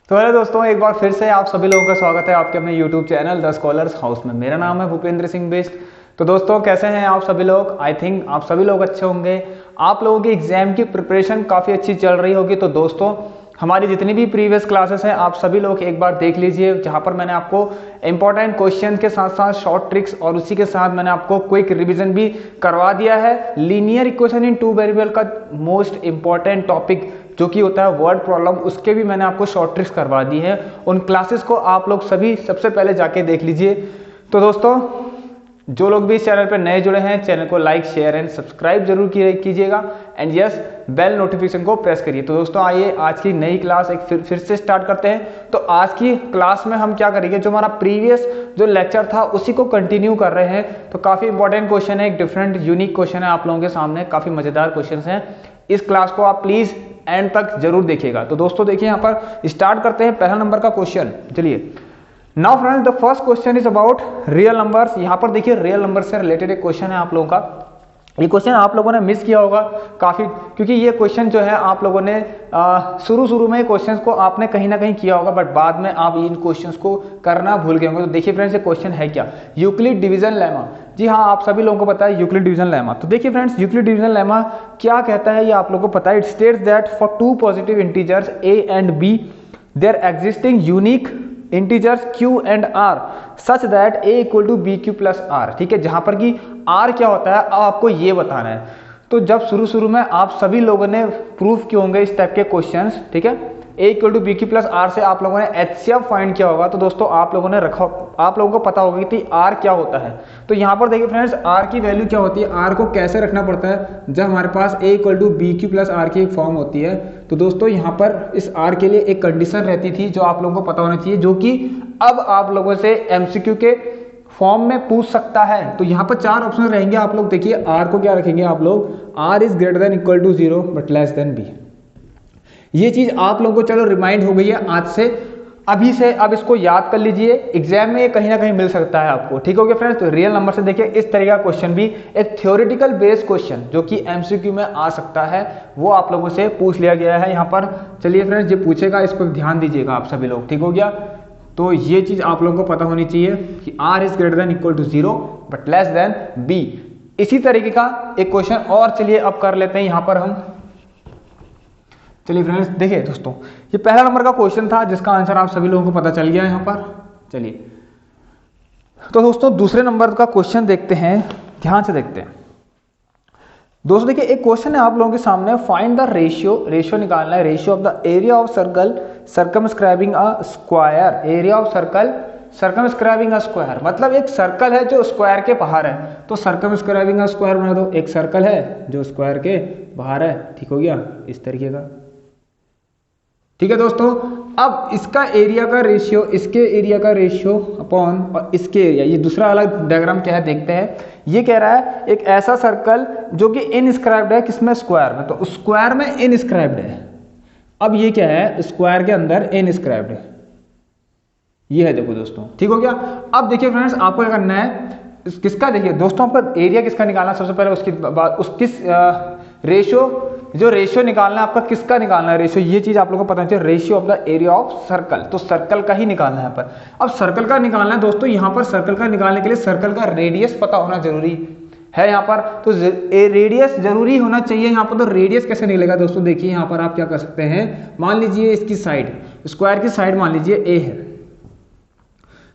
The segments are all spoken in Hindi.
तो हेलो दोस्तों, एक बार फिर से आप सभी लोगों का स्वागत है आपके अपने YouTube channel the scholars house में। मेरा नाम है भूपेंद्र सिंह बिष्ट। तो दोस्तों, कैसे हैं आप सभी लोग? आई थिंक आप सभी लोग अच्छे होंगे। आप लोगों की एग्जाम की प्रिपरेशन काफ़ी अच्छी चल रही होगी। तो दोस्तों, हमारी जितनी भी प्रीवियस क्लासेस हैं आप सभी लोग एक बार देख लीजिए, जहां पर मैंने आपको इंपॉर्टेंट क्वेश्चन के साथ साथ शॉर्ट ट्रिक्स और उसी के साथ मैंने आपको क्विक रिवीजन भी करवा दिया है। Linear equation in two variable का मोस्ट इंपॉर्टेंट टॉपिक जो कि होता है वर्ड प्रॉब्लम, उसके भी मैंने आपको शॉर्ट ट्रिक्स करवा दी है। उन क्लासेस को आप लोग सभी सबसे पहले जाके देख लीजिए। तो दोस्तों, जो लोग भी इस चैनल पर नए जुड़े हैं, चैनल को लाइक शेयर एंड सब्सक्राइब जरूर कीजिएगा एंड यस, बेल नोटिफिकेशन को प्रेस करिए। तो दोस्तों, आइए आज की नई क्लास एक फिर से स्टार्ट करते हैं। तो आज की क्लास में हम क्या करेंगे, जो हमारा प्रीवियस जो लेक्चर था उसी को कंटिन्यू कर रहे हैं। तो काफी इंपॉर्टेंट क्वेश्चन है, एक डिफरेंट यूनिक क्वेश्चन है आप लोगों के सामने, काफी मजेदार क्वेश्चन है। इस क्लास को आप प्लीज एंड तक जरूर देखिएगा। तो दोस्तों देखिए, यहाँ पर स्टार्ट करते हैं पहला नंबर का क्वेश्चन। चलिए, now friends, the first question is about real numbers. यहाँ पर देखिए, रियल नंबर से रिलेटेड एक क्वेश्चन है आप लोगों का। ये क्वेश्चन आप लोगों ने मिस किया होगा काफी, क्योंकि ये क्वेश्चन जो है आप लोगों ने शुरू में क्वेश्चंस को आपने कहीं ना कहीं किया होगा, बट बाद में आप इन क्वेश्चंस को करना भूल गए होंगे। तो देखिए फ्रेंड्स, ये क्वेश्चन है क्या? Euclid division lemma. जी हाँ, आप सभी लोगों को पता है यूक्लिड डिवीजन लेमा। तो देखिए फ्रेंड्स, यूक्लिड डिवीजन लेमा क्या कहता है ये आप लोगों को पता है। It states that for two positive integers a and b there existing unique integers q and r such that a equal to b q plus r. ठीक है, जहां पर कि r क्या होता है अब आपको ये बताना है। तो जब शुरू में आप सभी लोगों ने प्रूफ किए होंगे इस टाइप के क्वेश्चंस, ठीक है, a equal to b q plus r से आप लोगों ने HCF फाइंड किया होगा। तो दोस्तों, आप लोगों को पता होगा कि r क्या होता है। तो यहाँ पर देखिए फ्रेंड्स, r की वैल्यू क्या होती है, r को कैसे रखना पड़ता है जब हमारे पास a equal to b q plus r की एक फॉर्म होती है। तो दोस्तों, यहाँ पर इस r के लिए एक कंडीशन रहती थी जो आप लोगों को पता होना चाहिए, जो कि अब आप लोगों से MCQ के फॉर्म में पूछ सकता है। तो यहाँ पर चार ऑप्शन रहेंगे। आप लोग देखिए, r को क्या रखेंगे आप लोग, r is greater than equal to 0 but less than b। ये चीज आप लोगों को चलो रिमाइंड हो गई है आज से, अभी से अब इसको याद कर लीजिए। एग्जाम में ये कहीं ना कहीं मिल सकता है आपको। ठीक हो गया फ्रेंड्स? तो रियल नंबर से देखिए, इस तरह का क्वेश्चन भी एक थ्योरेटिकल बेस्ड क्वेश्चन जो कि MCQ में आ सकता है, वो आप लोगों से पूछ लिया गया है यहाँ पर। चलिए फ्रेंड्स, ये पूछेगा, इस पर ध्यान दीजिएगा आप सभी लोग। ठीक हो गया? तो ये चीज आप लोगों को पता होनी चाहिए कि r is greater than equal to 0 but less than b। इसी तरीके का एक क्वेश्चन और चलिए अब कर लेते हैं यहाँ पर हम। चलिए फ्रेंड्स, देखिए दोस्तों, ये पहला नंबर का क्वेश्चन था जिसका आंसर आप सभी लोगों को पता चल गया यहाँ पर। चलिए, तो दोस्तों दूसरे नंबर का क्वेश्चन देखते हैं, ध्यान से देखते हैं। दोस्तों देखिए, एक क्वेश्चन है आप लोगों के सामने, फाइंड द रेशियो निकालना है, ratio of the area of circle circumscribing a square. Area of circle circumscribing a square, मतलब एक सर्कल है जो स्क्वायर के बाहर है, तो सर्कमस्क्राइबिंग अ स्क्वायर बना दो। एक सर्कल है जो स्क्वायर के बाहर है, ठीक हो गया, इस तरीके का। ठीक है दोस्तों, अब इसका एरिया का रेशियो, इसके एरिया का रेशियो अपॉन और इसके एरिया, ये दूसरा अलग डायग्राम क्या है देखते हैं। ये कह रहा है एक ऐसा सर्कल जो कि इनस्क्राइब्ड है, किसमें, स्क्वायर में। तो स्क्वायर में इनस्क्राइब्ड है। अब ये क्या है, स्क्वायर के अंदर इनस्क्राइब्ड है, ये है, देखो दोस्तों। ठीक हो गया? अब देखिए फ्रेंड्स, आपको क्या करना है, किसका, देखिए दोस्तों, आपका एरिया किसका निकालना सबसे पहले, उसके बाद किस रेशियो, जो रेशियो निकालना है आपका, किसका निकालना है रेशियो, ये चीज आप लोगों को पता चाहिए। Ratio of the area of circle, तो सर्कल का ही निकालना है यहाँ पर। अब सर्कल का निकालना है दोस्तों, यहाँ पर सर्कल का निकालने के लिए सर्कल का रेडियस पता होना जरूरी है यहाँ पर। तो रेडियस जरूरी होना चाहिए यहाँ पर। तो रेडियस कैसे निकलेगा दोस्तों, देखिए यहाँ पर आप क्या कर सकते हैं, मान लीजिए इसकी साइड, स्क्वायर की साइड मान लीजिए a है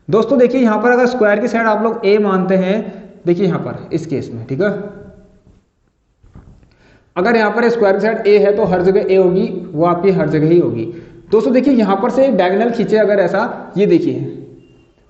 दोस्तों। देखिए यहाँ पर अगर स्क्वायर की साइड आप लोग a मानते हैं, देखिए यहाँ पर इस केस में, ठीक है, अगर यहाँ पर स्क्वायर की साइड a है तो हर जगह a होगी, वो आपकी हर जगह ही होगी। दोस्तों देखिए, यहाँ पर से एक डायगोनल खींचे अगर ऐसा, ये देखिए,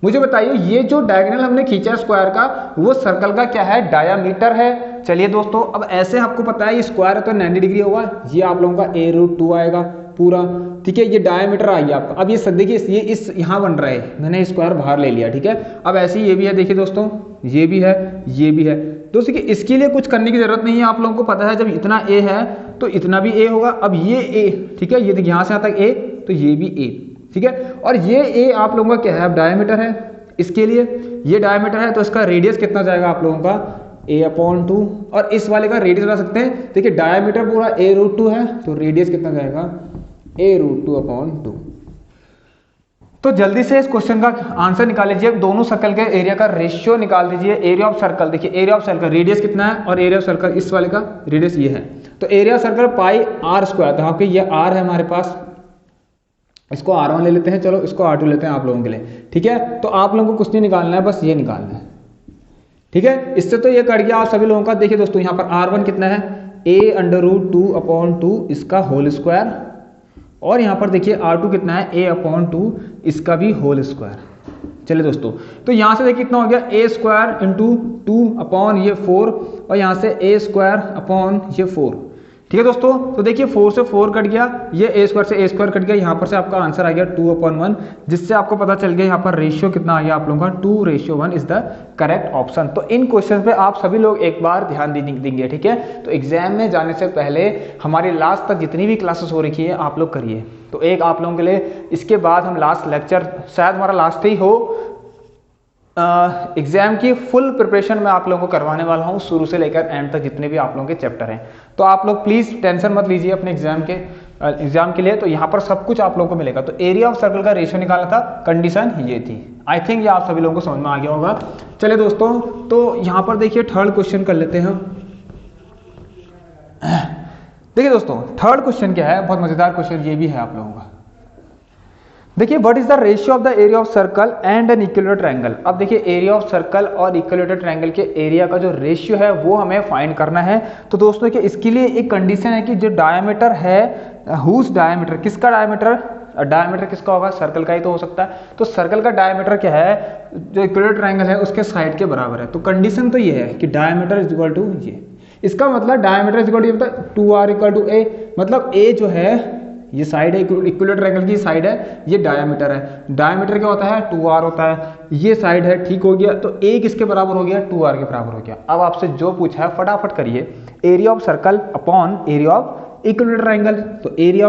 मुझे बताइए ये जो डायगोनल हमने खींचा स्क्वायर का, वो सर्कल का क्या है, डायामीटर है। चलिए दोस्तों, अब ऐसे आपको पता है ये स्क्वायर है तो 90 डिग्री होगा, ये आप लोगों का a√2 आएगा पूरा। ठीक है, ये डायमीटर आ गया आपका। अब ये देखिए, ये इस यहाँ बन रहा है, मैंने स्क्वायर बाहर ले लिया, ठीक है। अब ऐसे ये भी है, देखिए दोस्तों, ये भी है, ये भी है। दोस्तों कि इसके लिए कुछ करने की जरूरत नहीं है, आप लोगों को पता है जब इतना a है तो इतना भी a होगा। अब ये a, ठीक है, ये देखिए यहाँ से आता है a, तो ये भी a, ठीक है। और ये a आप लोगों का क्या है, अब डायमीटर है, इसके लिए ये डायमीटर है, तो इसका रेडियस कितना जाएगा आप लोगों का, a/2। और इस वाले का रेडियस बता सकते हैं, देखिए डायमीटर पूरा a√2 है, तो रेडियस कितना जाएगा, a√2/2। तो जल्दी से इस क्वेश्चन का आंसर निकाल लीजिए। दोनों सर्कल के एरिया का रेशियो निकाल दीजिए। एरिया ऑफ सर्कल, देखिए एरिया ऑफ सर्कल रेडियस कितना है और एरिया ऑफ सर्कल इस वाले का रेडियस ये है, तो area of circle pi r square, तो आपके ये आर है हमारे पास, इसको R1 ले लेते हैं, चलो इसको R2 लेते हैं आप लोगों के लिए, ठीक है। तो आप लोगों को कुछ नहीं निकालना है, बस ये निकालना है, ठीक है। इससे तो ये कट गया आप सभी लोगों का। देखिए दोस्तों यहाँ पर R1 कितना है, a√2/2 इसका होल स्क्वायर, और यहाँ पर देखिए R2 कितना है, a/2 इसका भी होल स्क्वायर। चलिए दोस्तों, तो यहाँ से देखिए कितना हो गया, a² इंटू 2/4 और यहाँ से a² 4, ठीक है दोस्तों। तो देखिए 4 से 4 कट गया, ये a² से a² कट गया, यहाँ पर से आपका आंसर आ गया 2/1, जिससे आपको पता चल गया यहाँ पर रेशियो कितना आ गया आप लोगों का, 2:1 इज द करेक्ट ऑप्शन। तो इन क्वेश्चन पे आप सभी लोग एक बार ध्यान देंगे, ठीक है। तो एग्जाम में जाने से पहले हमारी लास्ट तक जितनी भी क्लासेस हो रखी है आप लोग करिए। तो एक आप लोगों के लिए, इसके बाद हम लास्ट लेक्चर शायद हमारा लास्ट ही हो, एग्जाम की फुल प्रिपरेशन मैं आप लोगों को करवाने वाला हूं, शुरू से लेकर एंड तक जितने भी आप लोगों के चैप्टर हैं। तो आप लोग प्लीज टेंशन मत लीजिए अपने एग्जाम के लिए। तो यहाँ पर सब कुछ आप लोगों को मिलेगा। तो एरिया ऑफ सर्कल का रेशियो निकालना था, कंडीशन ये थी। आई थिंक ये आप सभी लोगों को समझ में आ गया होगा। चलिए दोस्तों, तो यहाँ पर देखिए थर्ड क्वेश्चन कर लेते हैं। देखिए दोस्तों थर्ड क्वेश्चन क्या है, बहुत मजेदार क्वेश्चन ये भी है आप लोगों का। देखिए what is the ratio of the area of circle and N equilateral triangle. अब देखिए एरिया ऑफ सर्कल और इक्विलेटरल ट्रायंगल के एरिया का जो रेशियो है वो हमें फाइंड करना है। तो दोस्तों देखिए इसके लिए एक कंडीशन है कि जो डायमीटर है, हुज डायमीटर, किसका डायमीटर, डायमीटर किसका होगा, सर्कल का ही तो हो सकता है। तो सर्कल का डायमीटर क्या है, जो इक्विलेटरल ट्रायंगल है उसके साइड के बराबर है। तो कंडीशन तो ये है कि डायमीटर इज इक्वल टू ये, इसका मतलब diameter is equal to 2r equal to a, मतलब a जो है ये साइड है, इक्विलेटरल ट्रायंगल की साइड है, ये डायमीटर है। डायमीटर क्या होता है, 2r होता है, ये साइड है, ठीक हो गया। तो a किसके बराबर हो गया, 2r के बराबर हो गया। अब आपसे जो पूछा है फटाफट करिए, area of circle upon area of equilateral triangle. तो area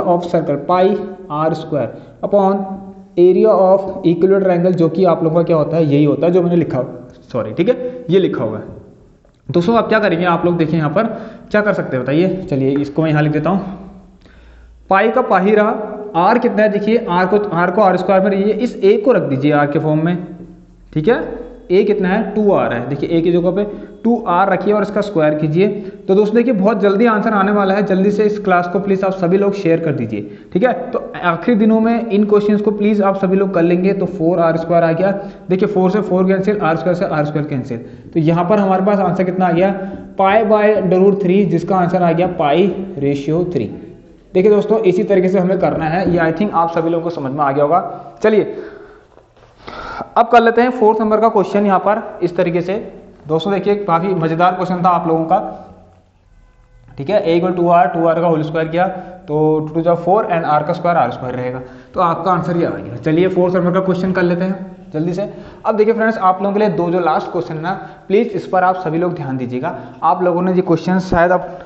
of circle pi r² upon area of equilateral triangle, जो कि आप लोगों का क्या होता है, यही होता है जो मैंने लिखा, सॉरी ठीक है, ये लिखा हुआ है। दोस्तों आप क्या करेंगे, आप लोग देखिए यहाँ पर क्या कर सकते हैं बताइए। चलिए इसको मैं यहाँ लिख देता हूँ, पाई का पा ही रहा, आर कितना है, देखिए आर को r² में रहिए, इस a को रख दीजिए r के फॉर्म में, ठीक है। a कितना है, 2r है, देखिए a की जगह पे 2r रखिए और इसका स्क्वायर कीजिए। तो दोस्तों देखिए बहुत जल्दी आंसर आने वाला है, जल्दी से इस क्लास को प्लीज आप सभी लोग शेयर कर दीजिए, ठीक है। तो आखिरी दिनों में इन क्वेश्चंस को प्लीज आप सभी लोग कर लेंगे। तो 4r² आ गया, देखिए 4 से 4 कैंसिल, r² से r² कैंसिल। तो यहाँ पर हमारे पास आंसर कितना आ गया, π/√3, जिसका आंसर आ गया π/3। देखिए दोस्तों इसी तरीके से हमें करना है, ये आई थिंक आप सभी लोगों को समझ में आ गया होगा। चलिए अब कर लेते हैं 4th नंबर का क्वेश्चन यहाँ पर इस तरीके से। दोस्तों देखिए काफी मजेदार क्वेश्चन था आप लोगों का, ठीक है। a = 2r का होल स्क्वायर किया तो 2 × 4 एंड r का स्क्वायर r² रहेगा। तो आपका आंसर ये आ गया। चलिए 4th नंबर का क्वेश्चन कर लेते हैं जल्दी से। अब देखिए फ्रेंड्स, आप लोगों के लिए जो लास्ट क्वेश्चन है ना, प्लीज इस पर आप सभी लोग ध्यान दीजिएगा। आप लोगों ने ये क्वेश्चन शायद आप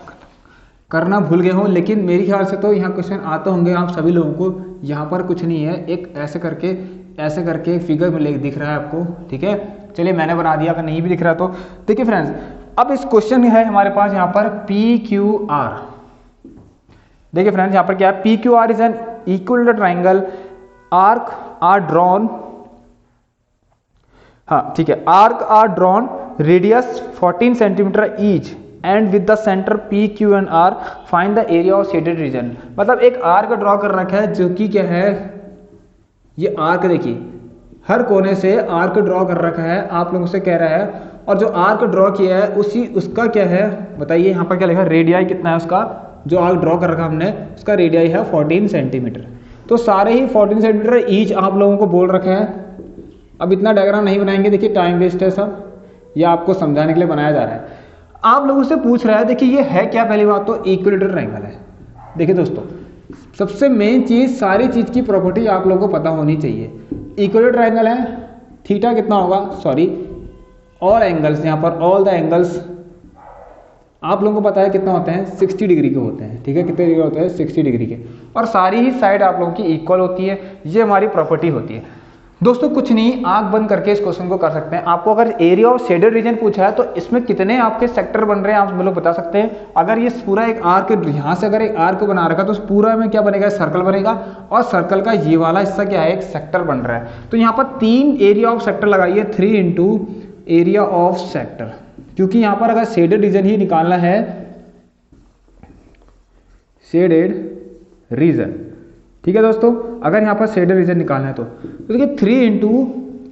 करना भूल गए हो, लेकिन मेरे ख्याल से तो यहाँ क्वेश्चन आते होंगे आप सभी लोगों को। यहाँ पर कुछ नहीं है, एक ऐसे करके फिगर में दिख रहा है आपको, ठीक है। चलिए मैंने बना दिया, अगर नहीं भी दिख रहा तो देखिए फ्रेंड्स, अब इस क्वेश्चन है हमारे पास यहाँ पर PQR। देखिए फ्रेंड्स यहाँ पर क्या है, PQR is an equilateral triangle, arc are drawn, हाँ ठीक है, arc are drawn, radius 14 centimetre each and with the centre P, Q and R, find the area of shaded region. मतलब एक आर्क ड्रॉ कर रखा है, जो कि क्या है, ये आर्क देखिए हर कोने से आर्क ड्रॉ कर रखा है, आप लोगों से कह रहा है। और जो आर्क ड्रॉ किया है उसका क्या है बताइए, यहाँ पर क्या लिखा है, रेडियाई कितना है उसका, जो आर्क ड्रॉ कर रखा हमने उसका रेडियाई है 14 सेंटीमीटर। तो सारे ही 14 सेंटीमीटर ईच आप लोगों को बोल रखा है। अब इतना डायग्राम नहीं बनाएंगे, देखिए टाइम वेस्ट है सब, ये आपको समझाने के लिए बनाया जा रहा है। आप लोगों से पूछ रहा है, देखिए ये है क्या, पहली बात तो इक्विलेटरल ट्रायंगल है। देखिए दोस्तों सबसे मेन चीज, सारी चीज की प्रॉपर्टी आप लोगों को पता होनी चाहिए। इक्विलेटरल ट्रायंगल है, थीटा कितना होगा, सॉरी ऑल एंगल्स, यहाँ पर ऑल द एंगल्स आप लोगों को पता है कितना होते हैं, 60 डिग्री के होते हैं, ठीक है। कितने डिग्री होते हैं, 60 डिग्री के, और सारी ही साइड आप लोगों की इक्वल होती है, ये हमारी प्रॉपर्टी होती है। दोस्तों कुछ नहीं, आंख बंद करके इस क्वेश्चन को कर सकते हैं। आपको अगर एरिया ऑफ शेडेड रीजन पूछा है तो इसमें कितने आपके सेक्टर बन रहे हैं आप लोग बता सकते हैं। अगर ये पूरा एक आर्क, यहाँ से अगर एक आर्क को बना रखा तो पूरा में क्या बनेगा, सर्कल बनेगा, और सर्कल का ये वाला हिस्सा क्या है, एक सेक्टर बन रहा है। तो यहाँ पर 3 एरिया ऑफ सेक्टर लगाइए, 3 इंटू एरिया ऑफ सेक्टर, क्योंकि यहाँ पर अगर शेडेड रीजन ही निकालना है, शेडेड रीजन, ठीक है दोस्तों, अगर यहाँ पर शेडेड रीजन निकालना है तो देखिए 3 इंटू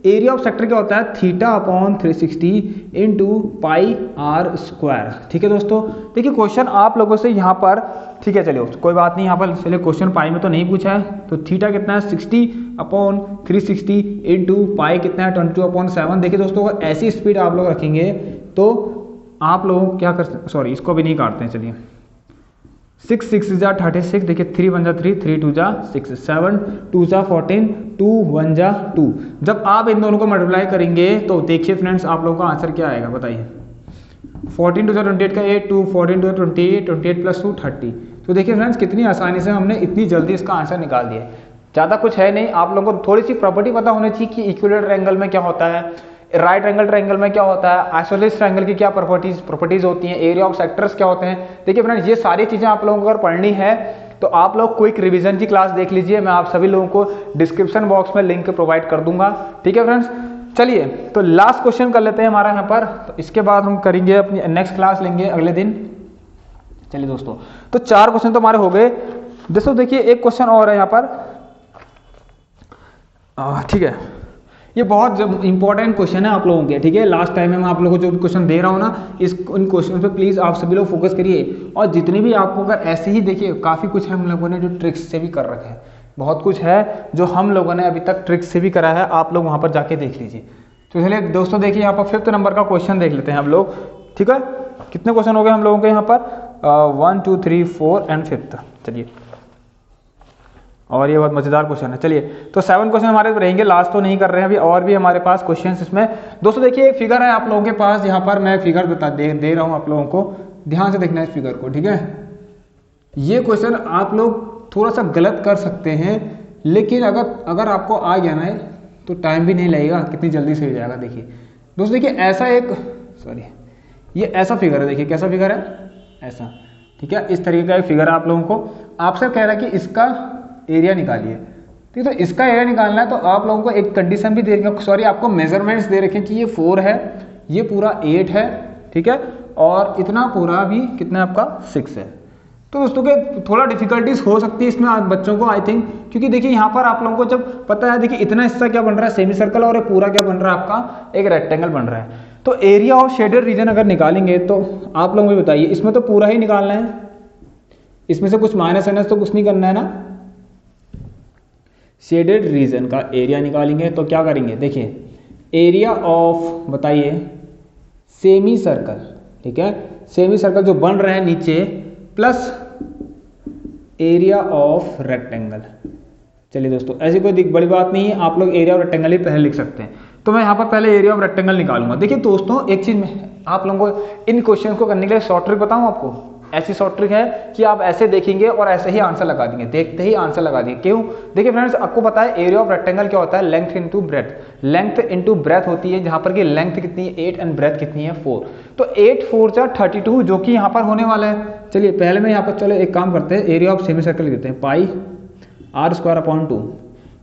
एरिया ऑफ सेक्टर क्या होता है, theta upon 360 into pi r square. ठीक है दोस्तों, देखिए क्वेश्चन आप लोगों से यहाँ पर, ठीक है चलिए कोई बात नहीं, यहाँ पर चलिए क्वेश्चन पाई में तो नहीं पूछा है, तो थीटा कितना है 60 अपॉन 360 इंटू पाई कितना है 22/7। देखिए दोस्तों अगर ऐसी स्पीड आप लोग रखेंगे तो आप लोग क्या कर सकते, सॉरी इसको भी नहीं काटते हैं, चलिए 6 6 जा 36, देखिए 3 1 जा 3, 3 2 जा 6, 7 2 जा 14, 2 1 जा 2। जब आप इन दोनों को मल्टीप्लाई करेंगे तो देखिए फ्रेंड्स आप लोगों का आंसर क्या आएगा बताइए। 14 2 जा 28 का 8, 2 14 2 28, 28 प्लस 2 30। तो देखिए फ्रेंड्स कितनी आसानी से हमने इतनी जल्दी इसका आंसर निकाल दिया। ज़्यादा कुछ है नहीं, आप लोगों को थोड़ी सी प्रॉपर्टी पता होनी चाहिए कि इक्विलेटरल एंगल में क्या होता है, राइट एंगल ट्रायंगल में क्या होता है, आइसोसेलेस ट्रायंगल की क्या प्रॉपर्टीज होती हैं, एरिया ऑफ सेक्टर्स क्या होते हैं। देखिए फ्रेंड्स ये सारी चीजें आप लोगों को अगर पढ़नी है तो आप लोग क्विक रिवीजन की क्लास देख लीजिए, मैं आप सभी लोगों को डिस्क्रिप्शन बॉक्स में लिंक प्रोवाइड कर दूंगा। ठीक है फ्रेंड्स, चलिए तो लास्ट क्वेश्चन कर लेते हैं हमारा यहाँ पर, तो इसके बाद हम करेंगे अपनी नेक्स्ट क्लास लेंगे अगले दिन। चलिए दोस्तों, तो 4 क्वेश्चन तो हमारे हो गए। दोस्तों देखिए एक क्वेश्चन और है यहाँ पर, ठीक है, ये बहुत इंपॉर्टेंट क्वेश्चन है आप लोगों के, ठीक है। लास्ट टाइम में मैं आप लोगों को जो भी क्वेश्चन दे रहा हूँ ना, इन क्वेश्चन पे प्लीज आप सभी लोग फोकस करिए, और जितनी भी आपको अगर ऐसे ही देखिए, काफी कुछ हम लोगों ने जो ट्रिक्स से भी कर रखा है, बहुत कुछ है जो हम लोगों ने अभी तक ट्रिक्स से भी करा है, आप लोग वहां पर जाके देख लीजिए। तो चलिए दोस्तों देखिए यहाँ पर 5th नंबर का क्वेश्चन देख लेते हैं हम लोग, ठीक है। कितने क्वेश्चन हो गए हम लोगों के यहाँ पर, 1 2 3 4 एंड 5th। चलिए, और ये बहुत मजेदार क्वेश्चन है। चलिए तो 7 क्वेश्चन हमारे रहेंगे, लास्ट तो नहीं कर रहे हैं अभी, और भी हमारे पास क्वेश्चंस इसमें। दोस्तों देखिए एक फिगर है आप लोगों के पास, यहाँ पर मैं फिगर दे रहा हूँ आप लोगों को, ध्यान से देखना है इस फिगर को, ठीक है। ये क्वेश्चन आप लोग थोड़ा सा गलत कर सकते हैं, लेकिन अगर आपको आ गया ना तो टाइम भी नहीं लगेगा, कितनी जल्दी से हो जाएगा। देखिए दोस्तों, देखिए ऐसा एक, सॉरी ये ऐसा फिगर है, देखिए कैसा फिगर है, ऐसा, ठीक है। इस तरीके का एक फिगर है आप लोगों को, आपसे कह रहा है कि इसका एरिया निकालिए, ठीक है। तो इसका एरिया निकालना है तो आप लोगों को एक कंडीशन भी दे रखी, सॉरी आपको मेजरमेंट्स दे रखे कि ये 4 है, ये पूरा 8 है, ठीक है, और इतना पूरा भी कितना है आपका 6 है। तो दोस्तों के थोड़ा डिफिकल्टीज हो सकती है इसमें आप बच्चों को, आई थिंक, क्योंकि देखिए यहाँ पर आप लोगों को जब पता है, देखिए इतना हिस्सा क्या बन रहा है, सेमी सर्कल, और पूरा क्या बन रहा है आपका, एक रेक्टेंगल बन रहा है। तो एरिया ऑफ शेडेड रीजन अगर निकालेंगे तो आप लोग मुझे बताइए, इसमें तो पूरा ही निकालना है, इसमें से कुछ माइनस माइनस तो कुछ नहीं करना है ना। शेडेड रीजन का एरिया निकालेंगे तो क्या करेंगे, देखिए एरिया ऑफ, बताइए, सेमी सर्कल, ठीक है, सेमी सर्कल जो बन रहे हैं नीचे, प्लस एरिया ऑफ रेक्टेंगल। चलिए दोस्तों ऐसी कोई बड़ी बात नहीं है, आप लोग एरिया ऑफ रेक्टेंगल ही पहले लिख सकते हैं। तो मैं यहाँ पर पहले एरिया ऑफ रेक्टेंगल निकालूंगा। देखिए दोस्तों एक चीज में आप लोगों को इन क्वेश्चन को करने के लिए शॉर्ट ट्रिक बताऊं आपको, ऐसी शॉर्ट ट्रिक है कि आप ऐसे देखेंगे और ऐसे ही आंसर लगा देंगे, देखते ही आंसर लगा देंगे। क्यों? देखिए फ्रेंड्स, आपको पता है एरिया ऑफ रेक्टेंगल क्या होता है, length into breadth. Length into breadth होती है, जहां पर की लेंथ कितनी है 8 एंड ब्रेथ कितनी है 4। तो 8 4 जा 32 जो कि यहाँ पर होने वाला है। चलिए पहले मैं यहाँ पर, चलो एक काम करते हैं, एरिया ऑफ सेमी सर्कल लिखते हैं, पाई आर स्क्वायर अपॉन 2,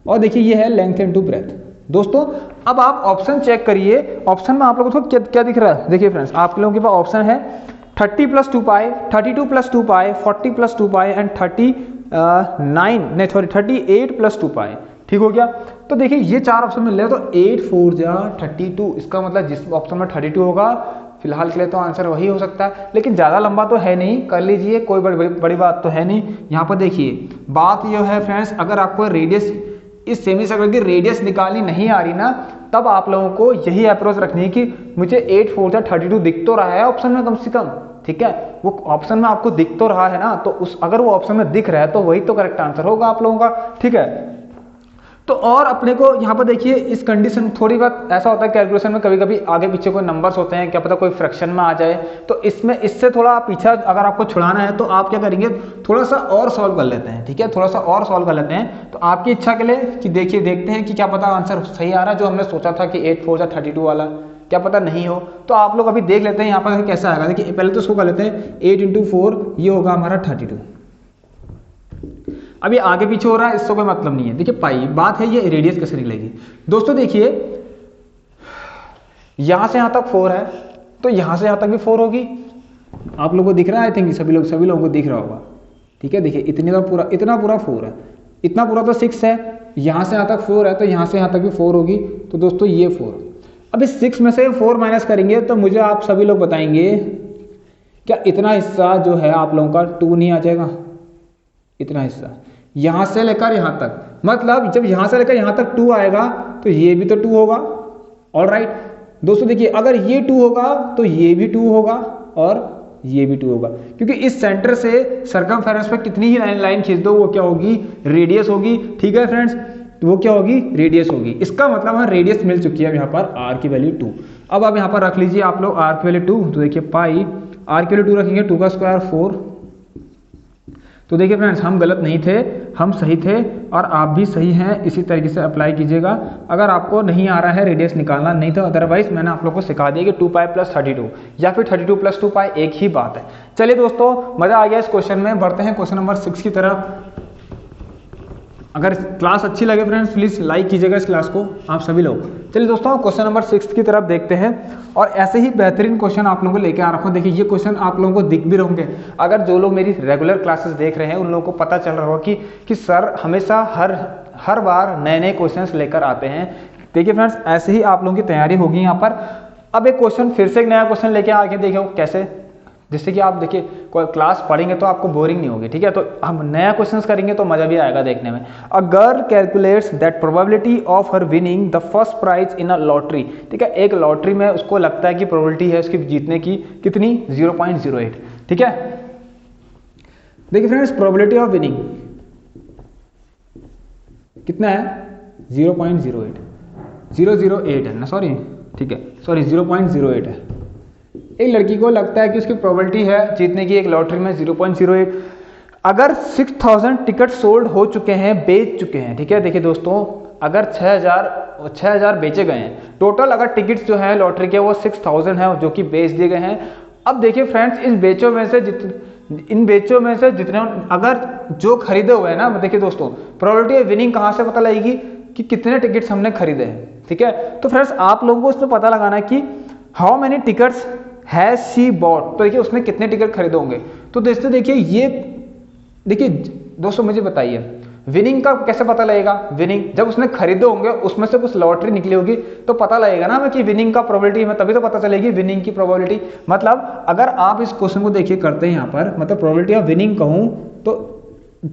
और देखिए ये है लेंथ इनटू ब्रेथ। दोस्तों अब आप ऑप्शन चेक करिए, ऑप्शन में आप लोगों को क्या दिख रहा है। देखिए फ्रेंड्स, आप लोगों के पास ऑप्शन है 30 plus 2 pi, 32 plus 2 pi, 40 plus 2 pi and 38 plus 2 पाई। ठीक हो गया? तो देखिए ये 4 ऑप्शन मिल रहे हैं, तो 8 4 जा 32, इसका मतलब जिस ऑप्शन में 32 होगा फिलहाल के लिए तो आंसर वही हो सकता है, लेकिन ज्यादा लंबा तो है नहीं, कर लीजिए, कोई बड़ी बात तो है नहीं। यहाँ पर देखिए बात यह है फ्रेंड्स, अगर आपको रेडियस, इस सेमी सर्कल की रेडियस निकालनी नहीं आ रही ना, तब आप लोगों को यही अप्रोच रखनी है कि मुझे 8 4 जा 32 दिख तो रहा है ऑप्शन में कम से कम, ठीक है, वो ऑप्शन में आपको दिख तो रहा है ना, तो उस अगर वो ऑप्शन में दिख रहा है तो वही तो करेक्ट आंसर होगा आप लोगों का। ठीक है, तो और अपने को यहाँ पर देखिए इस कंडीशन थोड़ी बात ऐसा होता है कैलकुलेशन में, कभी कभी आगे पीछे कोई नंबर्स होते हैं, क्या पता कोई फ्रैक्शन में आ जाए, तो इसमें इससे थोड़ा पीछा अगर आपको छुड़ाना है तो आप क्या करेंगे, थोड़ा सा और सॉल्व कर लेते हैं, ठीक है, थोड़ा सा और सॉल्व कर लेते हैं। तो आपकी इच्छा के लिए कि देखिए देखते हैं कि क्या पता आंसर सही आ रहा है, जो हमने सोचा था कि 8 4 32 वाला, क्या पता नहीं हो। तो आप लोग अभी देख लेते हैं यहाँ पर कैसा आएगा। देखिए पहले तो इसको कर लेते हैं, 8 × 4 ये होगा हमारा 32। अभी आगे पीछे हो रहा है, इससे कोई मतलब नहीं है। देखिए पाई बात है, ये रेडियस कैसे निकलेगी दोस्तों। देखिए यहां से यहां तक 4 है, तो यहां से यहां तक भी 4 होगी। आप लोगों को दिख रहा है, आई थिंक सभी लोगों को दिख रहा होगा, ठीक है। देखिए इतना पूरा 4 है, इतना पूरा तो 6 है, यहां से यहां तक 4 है, तो यहां से यहां तक भी 4 होगी। तो दोस्तों ये 4, अब इस 6 में से 4 माइनस करेंगे तो मुझे आप सभी लोग बताएंगे क्या इतना हिस्सा जो है आप लोगों का 2 नहीं आ जाएगा? इतना हिस्सा यहां से लेकर यहां तक, मतलब जब यहां से लेकर यहां तक 2 आएगा तो ये भी तो 2 होगा। ऑलराइट दोस्तों, देखिए अगर ये 2 होगा तो ये भी 2 होगा और ये भी 2 होगा, क्योंकि इस सेंटर से सरकमफेरेंस पे कितनी ही लाइन खींच दो वो क्या होगी, रेडियस होगी। ठीक है फ्रेंड्स, तो वो क्या होगी, रेडियस होगी। इसका मतलब हमें रेडियस मिल चुकी है यहाँ पर r की वैल्यू 2। अब आप यहाँ पर रख लीजिए आप लोग r की वैल्यू 2, तो देखिए पाई r की वैल्यू 2 रखेंगे, 2 का स्क्वायर 4। तो देखिए फ्रेंड्स हम गलत नहीं थे, हम सही थे और आप भी सही हैं। इसी तरीके से अप्लाई कीजिएगा अगर आपको नहीं आ रहा है रेडियस निकालना, नहीं तो अदरवाइज मैंने आप लोग को सिखा दिया कि 2π + 32 या फिर 32 + 2π एक ही बात है। चलिए दोस्तों मजा आ गया इस क्वेश्चन में, बढ़ते हैं क्वेश्चन नंबर 6 की तरफ। अगर क्लास अच्छी लगे फ्रेंड्स प्लीज लाइक कीजिएगा इस क्लास को आप सभी लोग। चलिए दोस्तों क्वेश्चन नंबर 6 की तरफ देखते हैं और ऐसे ही बेहतरीन क्वेश्चन आप लोगों को लेके आ रखा हूं। देखिए ये क्वेश्चन आप लोगों को दिख भी होंगे, अगर जो लोग मेरी रेगुलर क्लासेस देख रहे हैं उन लोगों को पता चल रहा होगा कि सर हमेशा हर बार नए नए क्वेश्चंस लेकर आते हैं। देखिए फ्रेंड्स ऐसे ही आप लोगों की तैयारी होगी यहाँ पर। अब एक क्वेश्चन फिर से एक नया क्वेश्चन लेके आके देखो कैसे, जिससे कि आप देखिए क्लास पढ़ेंगे तो आपको बोरिंग नहीं होगी। ठीक है, तो हम नया क्वेश्चंस करेंगे तो मजा भी आएगा देखने में। A girl calculates that probability of her winning the first prize in a lottery. ठीक है, एक लॉटरी में उसको लगता है कि प्रोबेबिलिटी है उसकी जीतने की कितनी, 0.08। ठीक है, देखिए फ्रेंड्स प्रोबेबिलिटी ऑफ विनिंग कितना है, 0.08 008 है ना, सॉरी ठीक है, सॉरी 0.08 है। एक लड़की को लगता है कि उसकी प्रोबेबिलिटी है जीतने की एक लॉटरी में 0.08। अगर 6000 टिकट सोल्ड हो चुके हैं, बेच चुके हैं। ठीक है, देखिए दोस्तों अगर 6000 बेचे गए हैं, टोटल अगर टिकट्स जो है लॉटरी के वो 6000 है जो कि बेच दिए गए हैं। अब देखिए फ्रेंड्स इन बेचों में से जितने अगर जो खरीदे हुए हैं ना, देखिए दोस्तों प्रोबेबिलिटी ऑफ विनिंग कहां से पता लगेगी कि कितने टिकट्स हमने खरीदे हैं। ठीक है, तो फ्रेंड्स आप लोगों को इसमें पता लगाना है कि how many tickets has she bought. तो देखिए उसने कितने टिकट खरीदे होंगे। तो दोस्तों देखिए ये देखिए दोस्तों मुझे बताइए विनिंग का कैसे पता लगेगा। विनिंग जब उसने खरीदे होंगे उसमें से कुछ लॉटरी निकली होगी तो पता लगेगा ना हमें कि विनिंग का प्रोबेबिलिटी में, तभी तो पता चलेगी विनिंग की प्रोबेबिलिटी। मतलब अगर आप इस क्वेश्चन को देखिए करते हैं यहाँ पर, मतलब प्रोबेबिलिटी ऑफ विनिंग कहूं तो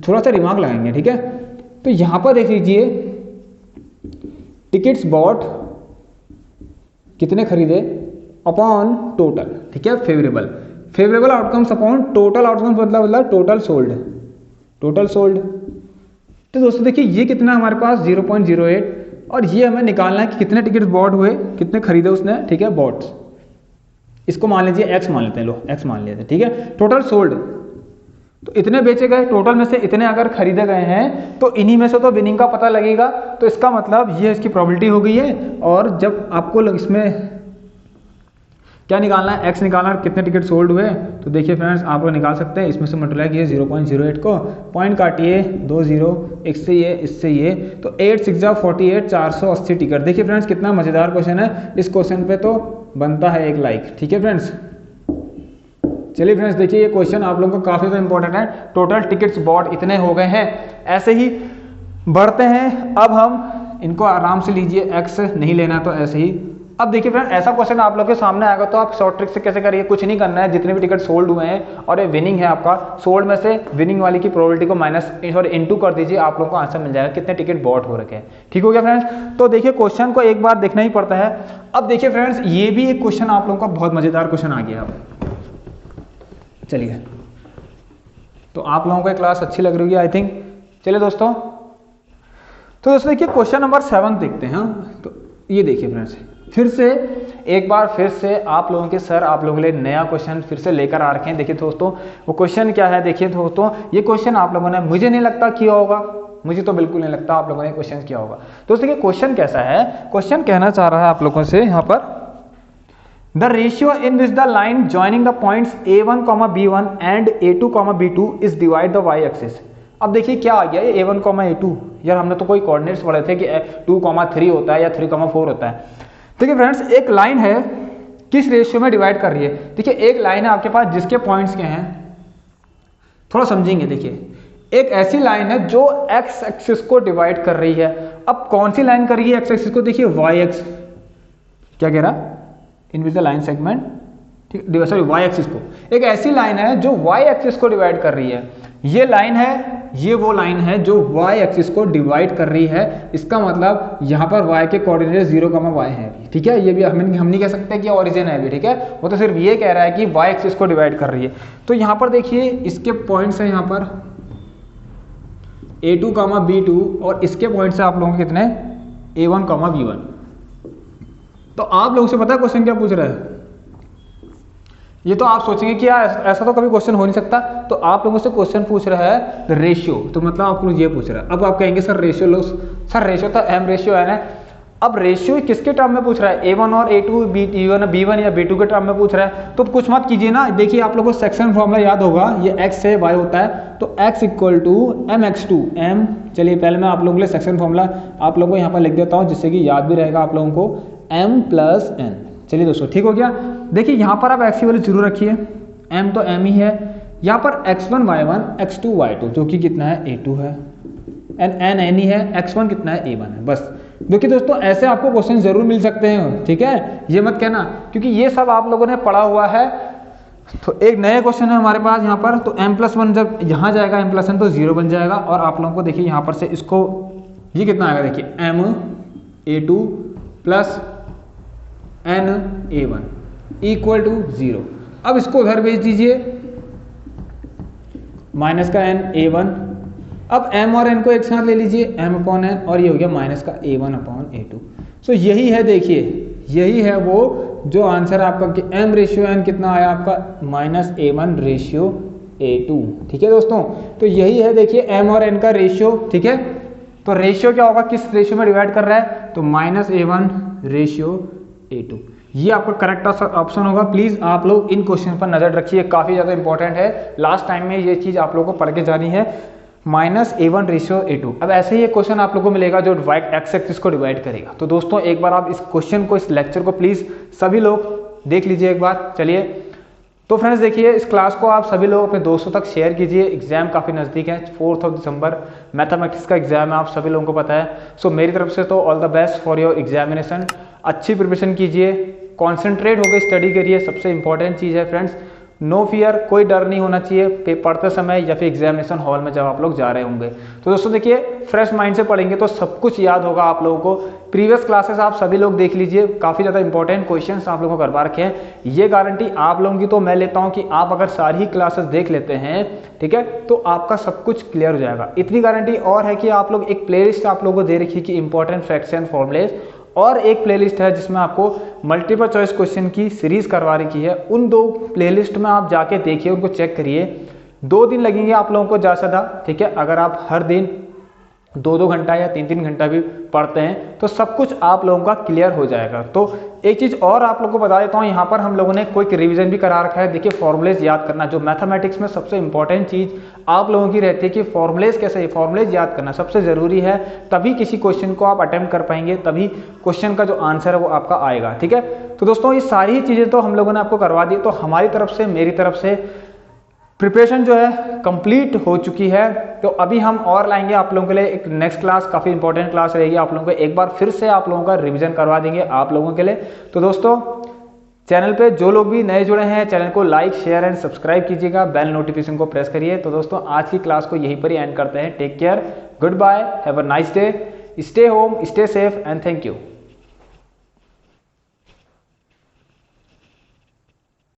थोड़ा सा दिमाग लगाएंगे। ठीक है, तो यहां पर देख लीजिए टिकट्स बॉट कितने खरीदे अपॉन टोटल। ठीक है, favourable outcomes upon total outcomes, मतलब टोटल सोल्ड। तो दोस्तों देखिए ये कितना हमारे पास 0.08 और ये हमें निकालना है कि कितने टिकट बॉट हुए, कितने खरीदे उसने। ठीक है, बॉट्स इसको मान लीजिए x मान लेते हैं, लो x मान लेते हैं। ठीक है, टोटल सोल्ड तो इतने बेचे गए, टोटल में से इतने अगर खरीदे गए हैं तो इन्हीं में से तो विनिंग का पता लगेगा। तो इसका मतलब ये इसकी प्रोबेबिलिटी हो गई है। और जब आपको इसमें क्या निकालना है, x निकालना है, कितने टिकट सोल्ड हुए। तो देखिए फ्रेंड्स आप लोग निकाल सकते हैं, इसमें से मल्टीप्लाई किए 0.08 को, पॉइंट काटिए 2 0, इससे ये तो 8 6 48 480 टिकट। देखिए फ्रेंड्स कितना मजेदार क्वेश्चन है, इस क्वेश्चन पे तो बनता है एक लाइक। ठीक है फ्रेंड्स, चलिए फ्रेंड्स देखिए ये क्वेश्चन आप लोगों को काफी इंपॉर्टेंट है। टोटल टिकट्स बॉट इतने हो गए हैं। ऐसे ही बढ़ते हैं, अब हम इनको आराम से लीजिए, x नहीं लेना तो ऐसे ही। अब देखिए फ्रेंड ऐसा क्वेश्चन आप लोग के सामने आएगा तो आप शॉर्ट ट्रिक से कैसे करिए, कुछ नहीं करना है। जितने भी टिकट सोल्ड हुए हैं और ये विनिंग है आपका, सोल्ड में से विनिंग वाली की प्रोबेबिलिटी को माइनस इनटू कर दीजिए, आप लोगों को आंसर मिल जाएगा कितने टिकट बॉट हो रखे हैं। ठीक हो गया फ्रेंड्स, तो देखिए क्वेश्चन को एक बार देखना ही पड़ता है। अब देखिए फ्रेंड्स ये भी एक क्वेश्चन आप लोगों का बहुत मजेदार क्वेश्चन आ गया। अब चलिए, तो आप लोगों को क्लास अच्छी लग रही है आई थिंक। चलिए दोस्तों तो दोस्तों देखिए क्वेश्चन नंबर 7 देखते हैं। तो ये देखिए फ्रेंड्स, फिर से एक बार फिर से आप लोगों के सर आप लोगों के लिए नया क्वेश्चन फिर से लेकर आ रखे हैं। देखिए दोस्तों वो क्वेश्चन क्या है, देखिए दोस्तों ये क्वेश्चन आप लोगों ने, मुझे नहीं लगता किया होगा, मुझे तो बिल्कुल नहीं लगता आप लोगों ने क्वेश्चन किया होगा। दोस्तों देखिए क्वेश्चन कैसा है, क्वेश्चन कहना चाह रहा है आप लोगों से यहाँ पर, the ratio in which the line joining the points a1, b1 and a2, b2 is divide the y axis. अब देखिए क्या आ गया ये a1, a2, यार हमने तो कोई कोऑर्डिनेट्स पढ़े थे कि 2, 3 होता है या 3, 4 होता है। देखिए फ्रेंड्स एक लाइन है किस रेशियो में डिवाइड कर रही है। देखिए एक लाइन है आपके पास जिसके पॉइंट्स के हैं, थोड़ा समझेंगे। देखिए एक ऐसी लाइन है जो x एक्सिस को डिवाइड कर रही है। अब कौन सी लाइन कर रही है x एक्सिस को, देखिए y एक्स, क्या कह रहा, इन विच द लाइन सेगमेंट, ठीक, सॉरी y एक्सिस को, एक ऐसी लाइन है जो y एक्सिस को डिवाइड कर रही है। ये लाइन है, ये वो लाइन है जो y एक्सिस को डिवाइड कर रही है। इसका मतलब यहाँ पर y के कोऑर्डिनेट 0, y है, ठीक है। ये भी हम नहीं कह सकते कि ओरिजिन है भी, ठीक है। वो तो सिर्फ ये कह रहा है कि y एक्सिस को डिवाइड कर रही है। तो यहाँ पर देखिए इसके पॉइंट्स हैं यहाँ पर a2, b2 और इसके पॉइंट्स हैं आप लोगों के कितने, a1, b1। तो आप लोगों से पता है क्वेश्चन क्या पूछ रहा है, ये तो आप सोचेंगे कि यार ऐसा तो कभी क्वेश्चन हो नहीं सकता। तो आप लोगों से क्वेश्चन पूछ रहा है रेशियो, तो मतलब आप लोग ये पूछ रहा है। अब आप कहेंगे सर रेशियो लो, सर रेशियो तो m रेशियो है ना। अब रेशियो किसके टर्म में पूछ रहा है, a1 और a2, b1 या b2 के टर्म में पूछ रहा है। तो कुछ मत कीजिए ना, देखिए आप लोगों को सेक्शन फॉर्मूला याद होगा, ये x से y होता है, तो x equal to mx2 m। चलिए पहले मैं आप लोगों के लिए सेक्शन फॉर्मूला आप लोगों को यहाँ पर लिख देता हूँ जिससे कि याद भी रहेगा आप लोगों को, m प्लस n। चलिए दोस्तों ठीक हो गया। देखिए यहाँ पर आप x की वैल्यू जरूर रखिए, m तो m ही है, यहाँ पर x1 y1 x2 y2 जो कि कितना है a2 है, n ही है, x1 कितना है a1 है। बस देखिए दोस्तों ऐसे आपको क्वेश्चन जरूर मिल सकते हैं, ठीक है, ये मत कहना, क्योंकि ये सब आप लोगों ने पढ़ा हुआ है। तो एक नया क्वेश्चन है हमारे पास यहाँ पर, तो m+1 जब यहाँ जाएगा m+1 तो 0 बन जाएगा। और आप लोगों को देखिए यहाँ पर से इसको, ये कितना आएगा, देखिए m a2 plus n a1 equal to 0। अब इसको उधर भेज दीजिए, माइनस का n a1। अब m और n को एक साथ ले लीजिए, m/n, और ये हो गया माइनस का a1/a2। सो यही है, देखिए यही है वो जो आंसर आपका कि m रेशियो n कितना आया आपका, -a1 रेशियो a2, ठीक है दोस्तों। तो यही है देखिए m और n का रेशियो, ठीक है। तो रेशियो क्या होगा, किस रेशियो में डिवाइड कर रहा है, तो -a1 रेशियो a2, ये आपका करेक्ट ऑप्शन होगा। प्लीज आप लोग इन क्वेश्चन पर नजर रखिए, काफी ज्यादा इंपॉर्टेंट है, लास्ट टाइम में ये चीज आप लोगों को पढ़ के जानी है, -a1 रेशियो a2। अब ऐसे ही एक क्वेश्चन आप लोगों को मिलेगा जो x एक्सिस को डिवाइड करेगा। तो दोस्तों एक बार आप इस क्वेश्चन को, इस लेक्चर को प्लीज सभी लोग देख लीजिए एक बार। चलिए तो फ्रेंड्स देखिए इस क्लास को आप सभी लोग अपने दोस्तों तक शेयर कीजिए। एग्जाम काफी नजदीक है, 4 दिसंबर मैथमेटिक्स का एग्जाम है, आप सभी लोगों को पता है। सो मेरी तरफ से तो all the best for your examination. अच्छी प्रिपरेशन कीजिए, कॉन्सेंट्रेट होकर स्टडी करिए, सबसे इंपॉर्टेंट चीज है फ्रेंड्स। नो फियर, कोई डर नहीं होना चाहिए पढ़ते समय या फिर एग्जामिनेशन हॉल में जब आप लोग जा रहे होंगे। तो दोस्तों देखिए फ्रेश माइंड से पढ़ेंगे तो सब कुछ याद होगा आप लोगों को। प्रीवियस क्लासेस आप सभी लोग देख लीजिए, काफी ज्यादा इंपॉर्टेंट क्वेश्चंस आप लोगों को करवा रखे हैं। ये गारंटी आप लोगों की तो मैं लेता हूं कि आप अगर सारी ही क्लासेस देख लेते हैं, ठीक है, तो आपका सब कुछ क्लियर हो जाएगा। इतनी गारंटी और है कि आप लोग एक प्लेलिस्ट आप लोगों को दे रखी कि इंपॉर्टेंट फैक्ट्स एंड फॉर्मुलेज, और एक प्लेलिस्ट है जिसमें आपको मल्टीपल चॉइस क्वेश्चन की सीरीज करवा रखी है। उन 2 प्लेलिस्ट में आप जाके देखिए, उनको चेक करिए। 2 दिन लगेंगे आप लोगों को ज्यादा से ज्यादा, ठीक है। अगर आप हर दिन 2-2 घंटा या 3-3 घंटा भी पढ़ते हैं तो सब कुछ आप लोगों का क्लियर हो जाएगा। तो एक चीज और आप लोगों को बता देता हूं, यहाँ पर हम लोगों ने क्विक रिवीजन भी करा रखा है। देखिए फॉर्मुलेज याद करना, जो मैथमेटिक्स में सबसे इंपॉर्टेंट चीज आप लोगों की रहती है कि फॉर्मुलेज कैसे, फॉर्मुलेज याद करना सबसे जरूरी है। तभी किसी क्वेश्चन को आप अटेम्प्ट कर पाएंगे, तभी क्वेश्चन का जो आंसर है वो आपका आएगा, ठीक है। तो दोस्तों ये सारी ही चीजें तो हम लोगों ने आपको करवा दी। तो हमारी तरफ से, मेरी तरफ से प्रिपरेशन जो है कंप्लीट हो चुकी है। तो अभी हम और लाएंगे आप लोगों के लिए एक नेक्स्ट क्लास, काफी इंपॉर्टेंट क्लास रहेगी। आप लोगों को एक बार फिर से आप लोगों का रिवीजन करवा देंगे आप लोगों के लिए। तो दोस्तों चैनल पे जो लोग भी नए जुड़े हैं, चैनल को लाइक, शेयर एंड सब्सक्राइब कीजिएगा, बेल नोटिफिकेशन को प्रेस करिए। तो दोस्तों आज की क्लास को यहीं पर ही एंड करते हैं। Take care, goodbye, have a nice day, stay home, stay safe and thank you.